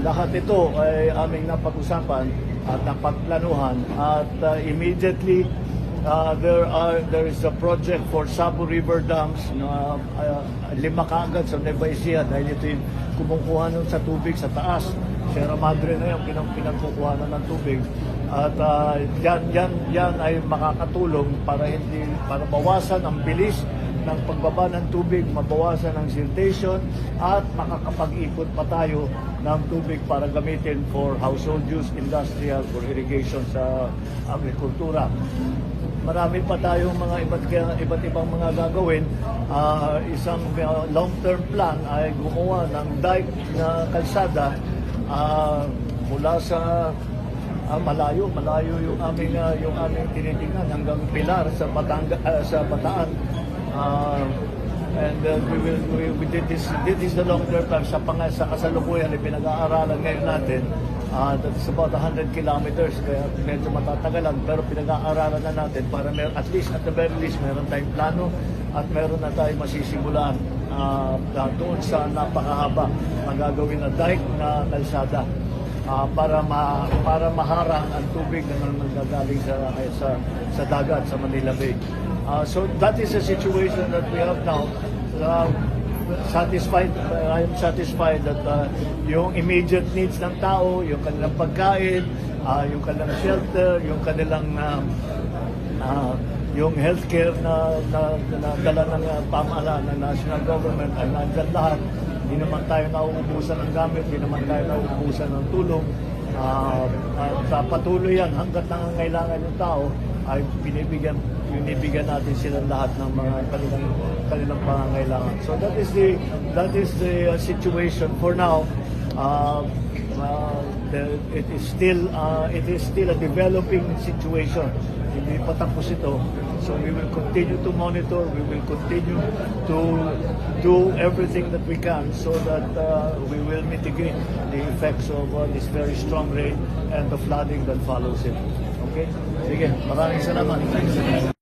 lahat ito ay aming napag-usapan at napagplanuhan at immediately there is a project for Sabo River Dams na 5 kaagad sa Nueva Ecija dahil ito yung kumukuha nun sa tubig sa taas. Sierra Madre na yung pinagkukuhanan ng tubig. At yan ay makakatulong para bawasan ang bilis ng pagbaba ng tubig, mabawasan ang siltation at makakapag-ikot pa tayo ng tubig para gamitin for household use, industrial, for irrigation sa agrikultura. Marami pa tayong mga iba't ibang mga gagawin. Isang long-term plan ay gumawa ng dike na kalsada mula sa malayo yung aming tinitingnan hanggang Pilar sa Bataan. We did this the long-term plan sa kasalukuyan ay pinag-aaralan ngayon natin. That's about 100 kilometers, kaya medyo matatagalan, pero pinag-aaralan na natin para at least, at the very least, meron tayong plano at meron na tayong masisimulan doon sa napakahaba na gagawin na dike na kalsada para maharang ang tubig na nanggagaling sa dagat sa Manila Bay. So that is the situation that we have now. I am satisfied that yung immediate needs ng tao, yung kanilang pagkain, yung kanilang shelter, yung kanilang yung healthcare na dala ng pamahalaan ng national government ay nandyan lahat. Hindi naman tayo nauubusan ng gamit, hindi naman tayo nauubusan ng tulong. Sa patuloy yan, hanggat nangangailangan yung tao, ay binibigyan natin sila lahat ng mga kanilang pangangailangan. So that is the situation for now. It is still a developing situation. Hindi pa tapos ito. So we will continue to monitor. We will continue to do everything that we can so that we will mitigate the effects of this very strong rain and the flooding that follows it. Okay? Sige, maraming salamat.